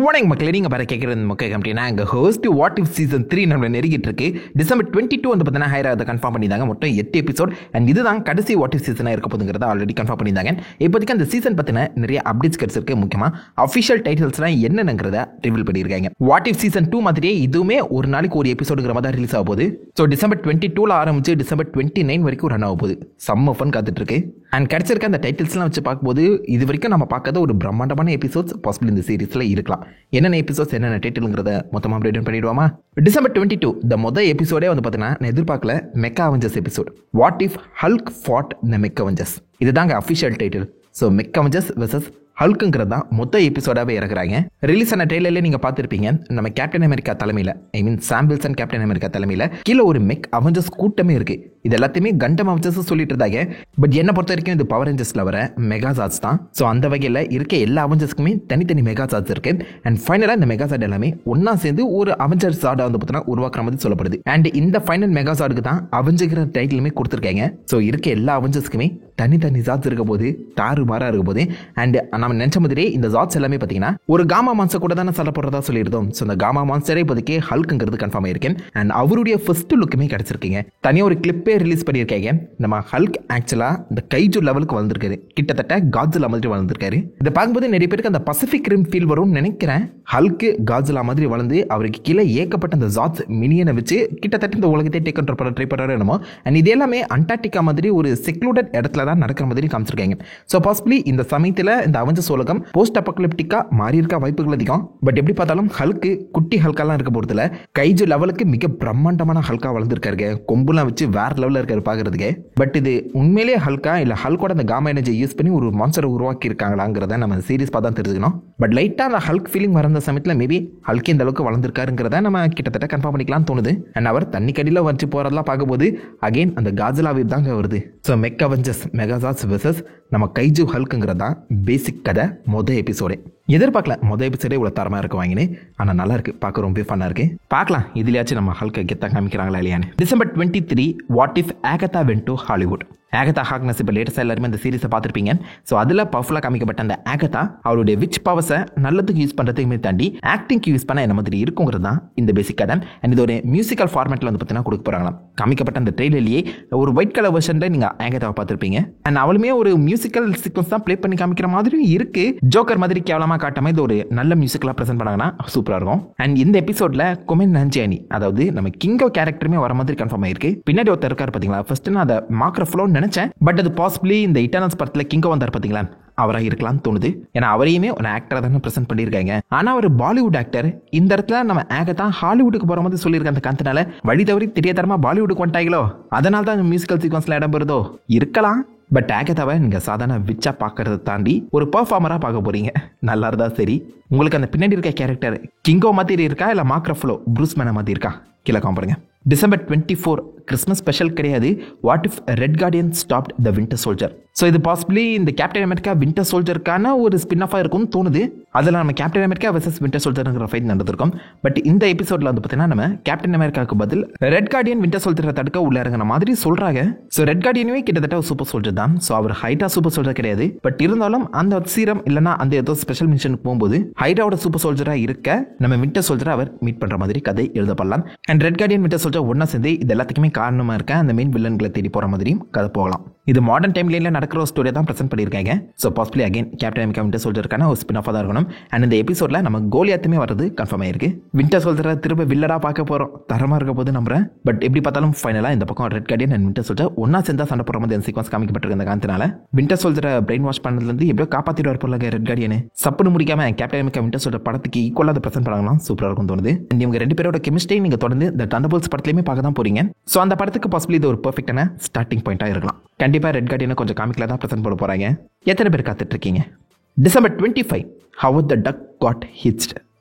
வணக்கம் மக்களே, நீங்கள் பாரு கேட்குறது மக்கள் அப்படின்னா எங்கள் ஹோஸ்ட் வாட் இஃப் சீசன் 3 நம்மளை நெருங்கிட்டு இருக்கு. டிசம்பர் 22 வந்து பார்த்தீங்கன்னா ஹைராக கன்ஃபார்ம் பண்ணியிருந்தாங்க. மொத்தம் 8 எபிசோட் அண்ட் இதுதான் கடைசி வாட் இஃப் சீசனாக இருக்க போதுங்கிறத ஆல்ரெடி கன்ஃபார்ம் பண்ணியிருந்தாங்க. இப்போதைக்கு அந்த சீசன் பற்றின நிறைய அப்டேட்ஸ் கிடச்சிருக்கு. முக்கியமாக அஃபிஷியல் டைட்டில்ஸ்லாம் என்னங்கிறத ரிவீல் பண்ணியிருக்காங்க. வாட் இஃப் சீசன் 2 மாதிரியே இதுவுமே ஒரு நாளைக்கு ஒரு எபிசோடுங்கிற மாதிரி தான் ரிலீஸ் ஆக போகுது. ஸோ டிசம்பர் 22 ஆரம்பிச்சு டிசம்பர் 29 வரைக்கும் ரன் ஆக போகுது. செம்ம ஃபன் காத்துட்டு இருக்கு. அண்ட் கிடச்சிருக்க அந்த டைட்டில்ஸ்லாம் வச்சு பார்க்கும்போது இது வரைக்கும் நம்ம பார்க்காத ஒரு பிரம்மாண்டமான எபிசோட்ஸ் பாசிபிள் இந்த சீரீஸில் இருக்கலாம். என்னென்ன எபிசோட்ஸ் என்னென்ன டைட்டிலுங்கிறத மொத்தமாக அப்டேட் பண்ணிடுவோமா? டிசம்பர் 22 இந்த மொதல் எபிசோடே வந்து பார்த்தீங்கன்னா நான் எதிர்பார்க்கல, mecha Avengers episode. What if Hulk fought the mecha Avengers, இதுதாங்க official title. So mecha Avengers versus ஹல்க்குங்கிறது தான் மொத்த எபிசோடாகவே இறக்குறாங்க. ரிலீஸ் ஆன ட்ரெய்லர்லேயே நீங்கள் பார்த்துருப்பீங்க, நம்ம கேப்டன் அமெரிக்கா தலைமையில், ஐ மீன் சாம் வில்சன் கேப்டன் அமெரிக்கா தலைமையில் கீழே ஒரு மெக் அவெஞ்சர்ஸ் கூட்டமே இருக்குது. இது எல்லாத்தையுமே கண்டம் அவெஞ்சர்ஸ் சொல்லிட்டு இருந்தாங்க. பட் என்னை பொறுத்த வரைக்கும் இது பவர் ரேஞ்சர்ஸில் வர மெகாசாட்ஸ் தான். ஸோ அந்த வகையில் இருக்க எல்லா அவெஞ்சர்ஸ்க்குமே தனித்தனி மெகாசாட்ஸ் இருக்குது. அண்ட் ஃபைனலாக இந்த மெகாசாட் எல்லாமே ஒன்றா சேர்ந்து ஒரு அவெஞ்சர் சாடை வந்து பார்த்தீங்கன்னா உருவாக்குற மாதிரி சொல்லப்படுது. அண்ட் இந்த ஃபைனல் மெகாசாடுக்கு தான் அவெஞ்சர் டைட்டிலுமே கொடுத்துருக்காங்க. ஸோ இருக்க எல்லா அவெஞ்சர்ஸ்க்குமே தனித்தனி ஜாட்ஸ் இருக்க போது தாறு மாறாக இருக்க போது. அண்ட் நம்ம நினச்ச மாதிரியே இந்த ஜாட்ஸ் எல்லாமே பார்த்தீங்கன்னா ஒரு காமா மான்ஸ்டர் கூட தானே சொல்லப்படுறதா சொல்லியிருந்தோம். ஸோ இந்த காமா மான்ஸ்டரே இப்போதைக்கு ஹல்க்குங்கிறது கன்ஃபார்ம் ஆயிருக்கேன். அண்ட் அவருடைய ஃபர்ஸ்ட் லுக்குமே கிடைச்சிருக்கீங்க. தனியாக ஒரு கிளிப்பே ரிலீஸ் பண்ணியிருக்காங்க. நம்ம ஹல்க் ஆக்சுவலாக இந்த கைஜு லெவலுக்கு வளர்ந்துருக்காரு, கிட்டத்தட்ட காட்ஸிலா மாதிரி வளர்ந்துருக்காரு. இதை பார்க்கும்போது நிறைய பேருக்கு அந்த பசிபிக் ரிம் ஃபீல் வரும்னு நினைக்கிறேன். ஹல்க்கு காட்ஸிலா மாதிரி வளர்ந்து அவருக்கு கீழே ஏகப்பட்ட அந்த ஜாட்ஸ் மினியனை வச்சு கிட்டத்தட்ட இந்த உலகத்தை டேக் கண்ட்ரோல் பண்ண ட்ரை பண்ணுறாரு என்னமோ. அண்ட் இது எல்லாமே அண்டார்டிகா மாதிரி ஒரு செக்லூடட் இடத்துல தான் நடக்கிற மாதிரி காமிச்சிருக்காங்க. ஸோ பாசிபிளி இந்த சமயத்தில் இந்த அவெஞ்சர்ஸ் உலகம் போஸ்ட் அபோகலிப்டிக்கா மாறி இருக்க வாய்ப்புகள் அதிகம். பட் எப்படி பார்த்தாலும் ஹல்க்கு குட்டி ஹல்காலாம் இருக்க போறதுல கைஜு லெவலுக்கு மிக பிரம்மாண்டமான ஹல்கா வளர்ந்துருக்காரு. கொம்புலாம் வச்சு வேற லெவலில் இருக்காரு பார்க்கறதுக்கு. பட் இது உண்மையிலேயே ஹல்கா இல்லை ஹல்கோட அந்த காமா எனர்ஜி யூஸ் பண்ணி ஒரு மான்ஸ்டரை உருவாக்கி இருக்காங்களாங்கிறத நம்ம சீரியஸ் பார்த்தா தெரிஞ்சுக்கணும். பட் லைட்டாக அந்த ஹல்க் ஃபீலிங் வர சமயத்தில் மேபி ஹல்கே இந்த அளவுக்கு வளர்ந்துருக்காருங்கிறத நம்ம கிட்டத்தட்ட கன்ஃபார்ம் பண்ணிக்கலாம்னு தோணுது. அண்ட் அவர் தண்ணி கடியில் வச்சு போகிறதெல்லாம் பார்க்கும்போது அகைன் அந்த காஜிலாவே தாங்க வருது. ஸோ மெக் அவெஞ்சர்ஸ் மெகாசாட்ஸ் வெர்சஸ் நம்ம கைஜு ஹல்க்குங்கிறது தான் பேசிக் கதை. மொதல் எபிசோடே எதிர்பார்க்கல, மொதல் எபிசோடே இவ்வளோ தரமாக இருக்கு வாங்கினு. ஆனால் நல்லா இருக்கு, பார்க்க ரொம்ப ஃபன்னாக இருக்கு. பார்க்கலாம் இதுலையாச்சும் நம்ம ஹல்கை கெத்தாக காமிக்கிறாங்களா இல்லையான்னு. December 23 what if Agatha went to Hollywood. Agatha Harkness இப்போ லேட்டஸ்டாக எல்லாருமே அந்த சீரிஸை பார்த்துருப்பீங்க. ஸோ அதில் பவர்ஃபுல்லாக காமிக்கப்பட்ட அந்த ஆகதா அவருடைய விச் பவர்ஸை நல்லதுக்கு யூஸ் பண்ணுறதுக்குமே தாண்டி ஆக்டிங்க்கு யூஸ் பண்ண என்ன மாதிரி இருக்குங்கிறது தான் இந்த பேசிக் கதை. அண்ட் இது ஒரு மியூசிக்கல் ஃபார்மேட்டில் வந்து பார்த்தீங்கன்னா கொடுக்க போகிறாங்களாம். காமிக்கப்பட்ட அந்த ட்ரெய்லர்லேயே ஒரு ஒயிட் கலர் வெர்ஷனில் நீங்கள் ஆகதாவை பார்த்துருப்பீங்க. அண்ட் அவளுமே ஒரு மியூசிக்கல் சீக்வன்ஸ் தான் ப்ளே பண்ணி காமிக்கிற மாதிரியும் இருக்கு. ஜோக்கர் மாதிரி கேவலமாக காட்டாமல் இது ஒரு நல்ல மியூசிக்கலாக ப்ரெசென்ட் பண்ணாங்கன்னா சூப்பராக இருக்கும். அண்ட் இந்த எபிசோடில் குமென் நஞ்சியானி, அதாவது நம்ம கிங்கோ கேரக்டருமே வர மாதிரி கன்ஃபார்ம் ஆயிருக்கு. பின்னாடி ஒருத்தர் இருக்காரு பார்த்தீங்களா, ஃபர்ஸ்ட் நான் அதை மார்க்ர ஃப்ளோன்னு நினைச்சேன். பட் அது பாசிபிளி இந்த இட்டர்னல்ஸ் படத்தில் கிங்கோ வந்தார் பார்த்தீங்களா, அவராக இருக்கலாம்னு தோணுது. ஏன்னா அவரையுமே ஒரு ஆக்டராக தானே ப்ரெசென்ட் பண்ணியிருக்காங்க. ஆனால் அவர் பாலிவுட் ஆக்டர். இந்த இடத்துல நம்ம ஆகதா ஹாலிவுட்டுக்கு போகிற மாதிரி சொல்லியிருக்க அந்த காரணத்தினால வழி தவறி தெரியாதரமா பாலிவுட்டுக்கு வந்துட்டாங்களோ, அதனால தான் மியூசிக்கல் சீக்வன்ஸ்ல இடம் பெறுதோ இருக்கலாம். பட் ஆகதாவை நீங்க சாதாரண விச்சா பார்க்கறத தாண்டி ஒரு பெர்ஃபார்மரா பார்க்க போறீங்க. நல்லா இருந்தா சரி. உங்களுக்கு அந்த பின்னாடி இருக்க கேரக்டர் கிங்கோ மாதிரி இருக்கா இல்லை மார்க்ரஃப்லோ ப்ரூஸ் மேன மாதிரி இருக்கா கீழே காமிப்பாருங்க. டிசம்பர் 24 கிறிஸ்மஸ் ஸ்பெஷல் கிடையாது. What if Red Guardian stopped the Winter Soldier. So இது பாசிபிளி இந்த கேப்டன் அமெரிக்கா வின்டர் சோல்ஜருக்கான ஒரு ஸ்பின் ஆஃபாக இருக்கும்னு தோணுது. அதில் நம்ம கேப்டன் அமெரிக்கா வெர்சஸ் வின்டர் சோல்ஜருங்கிற ஃபைட் நடந்திருக்கும். பட் இந்த எபிசோடில் வந்து பார்த்தீங்கன்னா நம்ம கேப்டன் அமெரிக்காவுக்கு பதில் ரெட் கார்டியன் வின்டர் சோல்ஜரை தடுக்க உள்ள இறங்குற மாதிரி சொல்கிறாங்க. ஸோ ரெட் கார்டியனுமே கிட்டத்தட்ட ஒரு சூப்பர் சோல்ஜர் தான். ஸோ அவர் ஹைட்ரா சூப்பர் சோல்ஜர் கிடையாது. பட் இருந்தாலும் அந்த சீரம் இல்லைனா அந்த ஏதோ ஸ்பெஷல் மிஷனுக்கு போகும்போது ஹைட்ராவோட சூப்பர் சோல்ஜராக இருக்க நம்ம வின்டர் சோல்ஜரை அவர் மீட் பண்ணுற மாதிரி கதை எழுதப்படலாம். And red Guardian winter soldier ஒன்றா சேர்ந்து இது எல்லாத்துக்குமே காரணமாக இருக்க அந்த மெயின் வில்லன்களை தேடி போகிற மாதிரியும் கதை போகலாம். இது மாடர்ன் டைம் லைனில் நடக்கிற ஒரு ஸ்டோரியை தான் ப்ரெசென்ட் பண்ணியிருக்காங்க. So possibly again Captain America Winter சோல்ஜருக்கான ஒரு ஸ்பின் ஆஃபாக தான் இருக்கணும். அண்ட் இந்த எபிசோடில் நம்ம கோலியாத்துமே வரது கன்ஃபார்ம் ஆயிருக்கு. வின்டர் சோல்ஜரை திரும்ப வில்லடா பார்க்க போகிறோம். தரமாக இருக்க போது நம்புறேன். பட் எப்படி பார்த்தாலும் ஃபைனலாக இந்த பக்கம் red Guardian and winter soldier ஒன்றா சேர்ந்தா சண்டை போகிற மாதிரி சீக்வன்ஸ் காமிக்கப்பட்டிருக்க அந்த காரணத்தினால வின்டர் சோல்ஜரை பிரெயின் வாஷ் பண்ணதுலேருந்து எப்படியோ காப்பாற்றிட்டு வரப்போல ரெட் கார்டியன் சப்புன்னு முடிக்காம கேப்டன் அமெரிக்கா வின்டர் சோல்ஜர் படத்துக்கு ஈக்குவலாக அதை ப்ரெசென்ட் பண்ணலாம். சூப்பராக இருக்கும் தோணுது. அண்ட் இவங்க ரெண்டு பேரோட கெமிஸ்ட்ரி நீங்கள் தொடர்ந்து இந்த தண்டர்போல்ட்ஸ் படத்துலையுமே பார்க்க தான் போறீங்க. ஸோ அந்த படத்துக்கு பாசிபிளி இது ஒரு பெர்ஃபெக்டான ஸ்டார்டிங் பாயிண்டாக இருக்கலாம். கண்டிப்பாக ரெட் கார்டியனை கொஞ்சம் காமிக்கல தான் ப்ரெசென்ட் பண்ண போகிறாங்க. எத்தனை பேர் காத்துட்டு இருக்கீங்க? December 25 how the duck got hitched.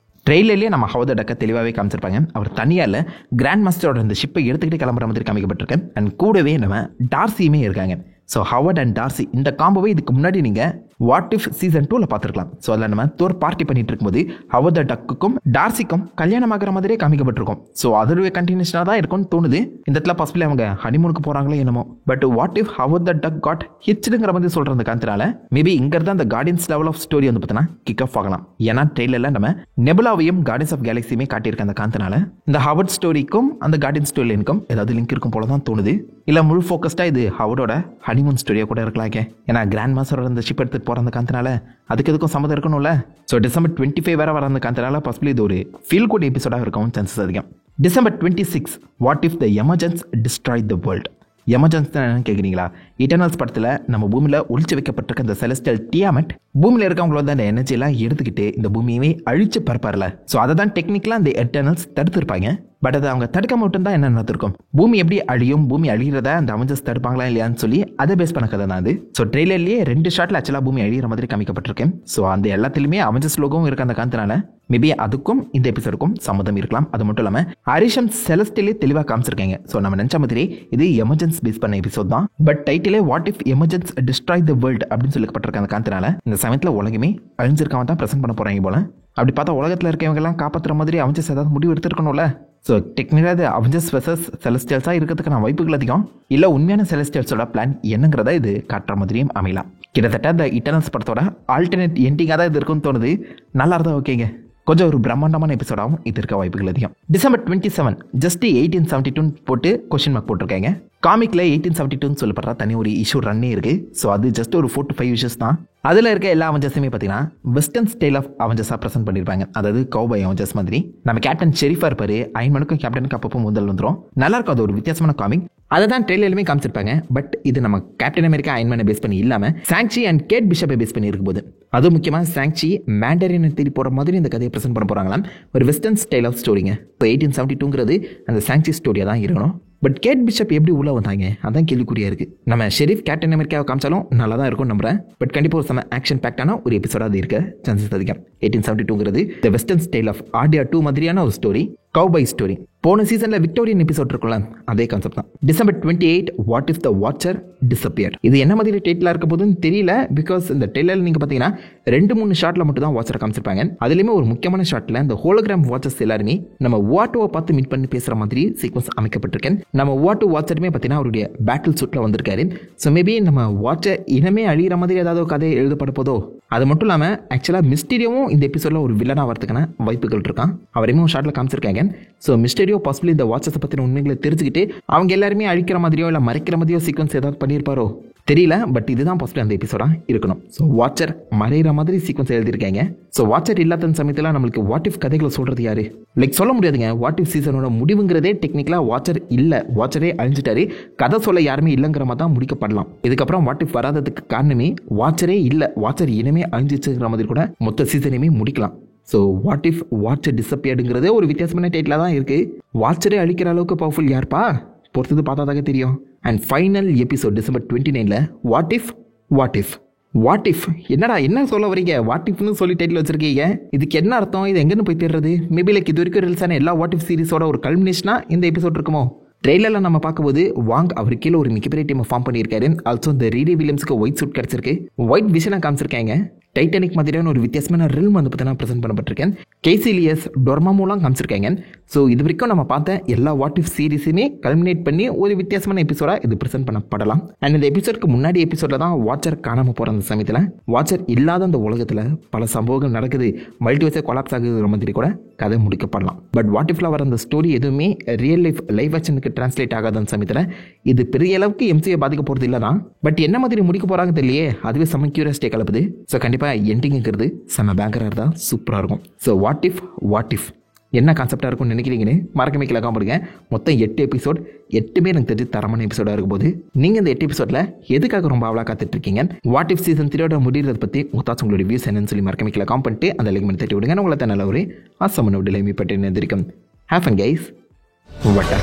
ட்ரெயிலர்லேயே நம்ம ஹவ் த டக்கை தெளிவாகவே காமிச்சிருப்பாங்க. அவர் தனியாக இல்லை, கிராண்ட் மாஸ்டரோட இந்த ஷிப்பை எடுத்துக்கிட்டு கிளம்புற மாதிரி காமிக்கப்பட்டிருக்கேன். அண்ட் கூடவே நம்ம டார்சியுமே இருக்காங்க. ஸோ ஹவர்ட் அண்ட் டார்சி இந்த காம்போவை இதுக்கு முன்னாடி நீங்கள் வாட் இஃப் சீசன் 2ல பார்த்துருக்கலாம். ஸோ அதில் நம்ம தோர் பார்ட்டி பண்ணிட்டு இருக்கும்போது ஹவர்ட் த டக்குக்கும் டார்சிக்கும் கல்யாணம் ஆகிற மாதிரியே காமிக்கப்பட்டிருக்கும். ஸோ அதோடைய கண்டினியூஷனாக தான் இருக்கும்னு தோணுது. இந்த இடத்துல பாசிபிளி அவங்க ஹனிமூனுக்கு போகிறாங்களே என்னமோ. But what if Howard the duck got ஹிட்ஸ்டுங்கிற மாதிரி சொல்கிற அந்த காரணத்தினால மேபி இங்கிருந்து அந்த கார்டியன்ஸ் லெவல் ஆஃப் ஸ்டோரி வந்து பார்த்தீங்கன்னா கிக் ஆஃப் ஆகலாம். ஏன்னா ட்ரெயிலரில் நம்ம நெபுலாவையும் கார்டியன்ஸ் ஆஃப் கேலக்சியுமே காட்டியிருக்க அந்த காரணத்தினால இந்த ஹவர்ட் ஸ்டோரிக்கும் அந்த கார்டியன் ஸ்டோரி லைனுக்கும் ஏதாவது லிங்க் இருக்கும் போல தான் தோணுது. இல்லை முழு ஃபோக்கஸ்டாக இது ஹவர்டோட ஹனிமூன் ஸ்டோரியாக கூட இருக்கலாம். ஏன்னா கிராண்ட் மாஸ்டரோட அந்த ஷிப் எடுத்துட்டு போகிற அந்த காரணத்தினால அதுக்கு எதுக்கும் சம்மதம் இருக்கணும்ல. ஸோ December 25 வேற வர அந்த காரணத்தினால பாசிபிளி இது ஒரு ஃபீல் குட் எபிசோடாக இருக்கும் சான்சஸ் அதிகம். December 26 what if the emergence destroy the world. Emergency என்னன்னு கேட்குறீங்களா? இட்டர்னல்ஸ் படத்தில் நம்ம பூமியில் ஒழிச்சு வைக்கப்பட்டிருக்க இந்த செலஸ்டியல் டியாமெட் பூமியில் இருக்கவங்களோட அந்த எனர்ஜியெல்லாம் எடுத்துக்கிட்டு இந்த பூமியவே அழிச்சு பரப்பார்ல. ஸோ அதை தான் டெக்னிக்கலாக அந்த எட்டர்னல்ஸ் தடுத்துருப்பாங்க. பட் அதை அவங்க தடுக்க மட்டும் தான் என்ன நடந்திருக்கும், பூமி எப்படி அழியும், பூமி அழிகிறத அந்த அவெஞ்சர்ஸ் தடுப்பாங்களா இல்லையான்னு சொல்லி அதை பேஸ் பண்ண கதை தான் அது. ஸோ ட்ரெய்லர்லேயே 2 ஷாட்ல ஆக்சுவலாக பூமி அழிகிற மாதிரி காமிக்கப்பட்டிருக்கேன். ஸோ அந்த எல்லாத்துலேயுமே அவெஞ்சர்ஸ் லோகமும் இருக்க அந்த காரணத்தினால மேபி அதுக்கும் இந்த எபிசோடுக்கும் சம்மதம் இருக்கலாம். அது மட்டும் இல்லாமல் அரிஷம் செலஸ்டிலே தெளிவாக காமிச்சிருக்காங்க. ஸோ நம்ம நினச்ச மாதிரி இது எமர்ஜென்ஸ் பேஸ் பண்ண எபிசோட் தான். பட் டைட்டிலே what if emergence destroy the world அப்படின்னு சொல்லப்பட்டிருக்க அந்த காரணத்தினால இந்த சமயத்தில் உலகமே அழிஞ்சிருக்காம தான் ப்ரெசென்ட் பண்ண போகிறாங்க போல. அப்படி பார்த்தா உலகத்தில் இருக்கவங்கெல்லாம் காப்பாற்றுற மாதிரி அவெஞ்சர்ஸ் ஏதாவது முடிவு எடுத்துருக்கணும்ல. ஸோ டெக்னிக்கலாக இது அவெஞ்சர்ஸ் வெர்சஸ் செலஸ்டியல்ஸாக இருக்கிறதுக்கான வாய்ப்புகள் அதிகம். இல்லை உண்மையான செலஸ்டியல்ஸோட பிளான் என்னங்கிறத இது காட்டுற மாதிரியும் அமையலாம். கிட்டத்தட்ட இந்த இட்டர்னல்ஸ் படத்தோட ஆல்டர்னேட் எண்டிங்காக தான் இது இருக்குன்னு தோணுது. நல்லா இருந்தால் ஓகேங்க. கொஞ்சம் ஒரு பிரம்மாண்டமான எபிசோடாகவும் இது இருக்க வாய்ப்புகள் அதிகம். December 27 ஜஸ்ட் 1872 போட்டு கொஸ்டின் மார்க் போட்டிருக்காங்க. காமிக்ல 1872 சொல்லப்படுற தனி ஒரு இஷ்யூ ரன்னே இருக்கு. ஸோ அது ஜஸ்ட் ஒரு 4 to 5 இஷ்யூஸ் தான். அதில் இருக்க எல்லா அவெஞ்சர்ஸுமே பார்த்தீங்கன்னா வெஸ்டர்ன் ஸ்டைல் ஆஃப் அவெஞ்சர்ஸாக ப்ரெசென்ட் பண்ணியிருப்பாங்க. அதாவது கௌபாய் அவெஞ்சர்ஸ் மாதிரி. நம்ம கேப்டன் ஷெரீஃபா இருப்பாரு, அயன்மேனுக்கும் கேப்டனுக்கு அப்பப்போ முதல் வந்துடும். நல்லா இருக்கும். அது ஒரு வித்தியாசமான காமிக். அதை தான் ட்ரெய்லர்லையுமே காமிச்சிருப்பாங்க. பட் இது நம்ம கேப்டன் அமெரிக்கா அயன்மேனை பேஸ் பண்ணி இல்லாமல் சாங்சி அண்ட் கேட் பிஷப்பை பேஸ் பண்ணி இருக்கும் போது அதுவும் முக்கியமாக சாங்சி மேண்டரின் தேடி போகிற மாதிரி இந்த கதையை ப்ரெசென்ட் பண்ண போகிறாங்களாம். ஒரு வெஸ்டர்ன் ஸ்டைல் ஆஃப் ஸ்டோரிங்க. இப்போ 1872ங்கிறது அந்த சாங்சி ஸ்டோரியாக தான் இருக்கணும். பட் கேட் பிஷப் எப்படி உள்ள வந்தாங்க அதான் கேள்விக்குறியா இருக்கு. நம்ம ஷெரீஃப் கேப்டன் அமெரிக்காவை காமிச்சாலும் நல்லா தான் இருக்கும் நம்புறேன். பட் கண்டிப்பாக ஒரு செம ஆக்ஷன் பேக்டான ஒரு எபிசோடாக அது இருக்க சான்சஸ் அதிகம். 1872ங்கிறது த வெஸ்டர்ன் ஸ்டைல் ஆஃப் ஆர்டியா 2 மாதிரியான ஒரு ஸ்டோரி, கௌபாய் ஸ்டோரி. போன சீசனில் விக்டோரியன் எபிசோட் இருக்கும்ல, அதே கான்செப்ட் தான். December 28 what if the watcher disappeared. இது என்ன மாதிரி டைட்டிலாக இருக்க போதுன்னு தெரியல. பிகாஸ் இந்த ட்ரெய்லரில் நீங்கள் பார்த்தீங்கன்னா 2-3 ஷாட்டில் மட்டும் தான் வாட்சரை காமிச்சிருப்பாங்க. அதுலேயுமே ஒரு முக்கியமான ஷாட்டில் இந்த ஹோலோகிராம் வாட்சர்ஸ் எல்லாருமே நம்ம வாட்டோவை பார்த்து மீட் பண்ணி பேசுகிற மாதிரி சீக்வன்ஸ் அமைக்கப்பட்டிருக்கேன். நம்ம வாட்டோ வாட்சருமே பார்த்தீங்கன்னா அவருடைய பேட்டில் சூட்டில் வந்திருக்காரு. ஸோ மேபி நம்ம வாட்சர் இனமே அழிகிற மாதிரி ஏதாவது ஒரு கதை எழுதப்பட போதோ. அது மட்டும் இல்லாமல் ஆக்சுவலாக மிஸ்டீரியோவும் இந்த எபிசோடில் ஒரு வில்லனாக வரதுக்கான வாய்ப்புகள் இருக்கான். அவரையுமே ஒரு ஷாட்டில் காமிச்சிருக்காங்க. ஸோ மிஸ்டீரியோ பாசிபிளி இந்த வாட்சஸை பற்றின உண்மைகளை தெரிஞ்சுக்கிட்டு அவங்க எல்லாருமே அழிக்கிற மாதிரியோ இல்லை மறைக்கிற மாதிரியோ சீக்வன்ஸ் ஏதாவது பண்ணியிருப்பாரோ தெரியல. பட் இதுதான் பாசிபிளி அந்த எபிசோடாக இருக்கணும். ஸோ வாட்சர் மறைகிற மாதிரி சீக்வன்ஸ் எழுதியிருக்காங்க. ஸோ வாட்சர் இல்லாத சமயத்தில் நம்மளுக்கு வாட் இஃப் கதைகளை சொல்கிறது யாரு? லைக் சொல்ல முடியாதுங்க. வாட் இஃப் சீசனோட முடிவுங்கிறதே டெக்னிக்கலாக வாட்சர் இல்லை, வாட்சரே அழிஞ்சிட்டாரு, கதை சொல்ல யாருமே இல்லைங்கிற மாதிரி தான் முடிக்கப்படலாம். இதுக்கப்புறம் வாட் இஃப் வராததுக்கு காரணமே வாட்சரே இல்லை, வாட்சர் இனமே அழிஞ்சிச்சுங்கிற மாதிரி கூட மொத்த சீசனையுமே முடிக்கலாம். ஸோ வாட் இஃப் வாட்சர் டிஸப்பியர்டுங்கிறதே ஒரு வித்தியாசமான டைட்டிலாக தான் இருக்குது. வாட்சரே அழிக்கிற அளவுக்கு பவர்ஃபுல் யார்ப்பா? பொறுத்தது பார்த்தாதாக தெரியும். And final episode December 29 what if what if what if என்னடா என்ன சொல்ல வரீங்க? வாட் இஃப்னு சொல்லி டைட்டில் வச்சிருக்கீங்க. இதுக்கு என்ன அர்த்தம்? இது எங்கன்னு போய் தேடுறது? மேபி லைக் இது வரைக்கும் ரிலீஸான எல்லா வாட் இஃப் சீரிஸோட ஒரு கல்மினேஷனாக இந்த எபிசோட் இருக்குமோ? ட்ரெய்லரில் நம்ம பார்க்கும்போது வாங் அவர் கீழே ஒரு மிகப்பெரிய டீமை ஃபார்ம் பண்ணியிருக்காரு. ஆல்சோ இந்த ரீடி வில்லியம்ஸ்க்கு ஒயிட் சூட் கிடச்சிருக்கு, ஒயிட் விஷனாக காமிச்சிருக்காங்க. டைட்டானிக் மாதிரியான ஒரு வித்தியாசமான ரில்ம் வந்து பார்த்தீங்கன்னா ப்ரெசென்ட் பண்ணப்பட்டிருக்கேன். கேசிலியஸ் டொர்மாமூலாம் காமிச்சிருக்காங்க. ஸோ இது வரைக்கும் நம்ம பார்த்த எல்லா வாட் இஃப் சீரிஸுமே கல்மினேட் பண்ணி ஒரு வித்தியாசமான எபிசோடாக இது ப்ரெசென்ட் பண்ணப்படலாம். அண்ட் இந்த எபிசோடுக்கு முன்னாடி எபிசோடில் தான் வாட்சர் காணாமல் போகிற அந்த சமயத்தில் வாட்சர் இல்லாத அந்த உலகத்தில் பல சம்பவங்கள் நடக்குது, மல்டிவர்ஸே கொலாப்ஸ் ஆகுதுங்கிற மாதிரி கூட கதை முடிக்கப்படலாம். பட் வாட் இஃப்ல வர அந்த ஸ்டோரி எதுவுமே ரியல் லைஃப் ஆக்ஷனுக்கு டிரான்ஸ்லேட் ஆகாத அந்த சமயத்தில் இது பெரிய அளவுக்கு எம்சியை பாதிக்க போகிறது இல்லை தான். பட் என்ன மாதிரி முடிக்க போகிறாங்க தெரியலையே, அதுவே செம்ம கியூரியாசிட்டி கலப்புது. ஸோ கண்டிப்பாக எண்டிங்கிறது செம்ம பேங்கராக இருந்தால் சூப்பராக இருக்கும். ஸோ வாட் இஃப் என்ன கான்செப்டாக இருக்கும்னு நினைக்கிறீங்கன்னு மறக்காம கீழே காமிடுங்க. மொத்தம் 8 எபிசோட், 8மே எனக்கு தெரிஞ்சு தரமான எபிசோடாக இருக்கும் போது நீங்கள் இந்த 8 எபிசோடில் எதுக்காக ரொம்ப அவ்வளோ காத்துட்ருக்கீங்க? வாட் இஃப் சீசன் 3 முடிகிறத பற்றி உங்களாச்சும் உங்களோட ரிவ்யூஸ் என்னன்னு சொல்லி மறக்காம கீழே காம் பண்ணிட்டு அந்த லைக் தட்டி விடுங்க. உங்களை தான் நல்ல ஒரு ஆசமான விடலை மீப்பட்டு நினைந்திருக்கும். Have fun guys. வட்டா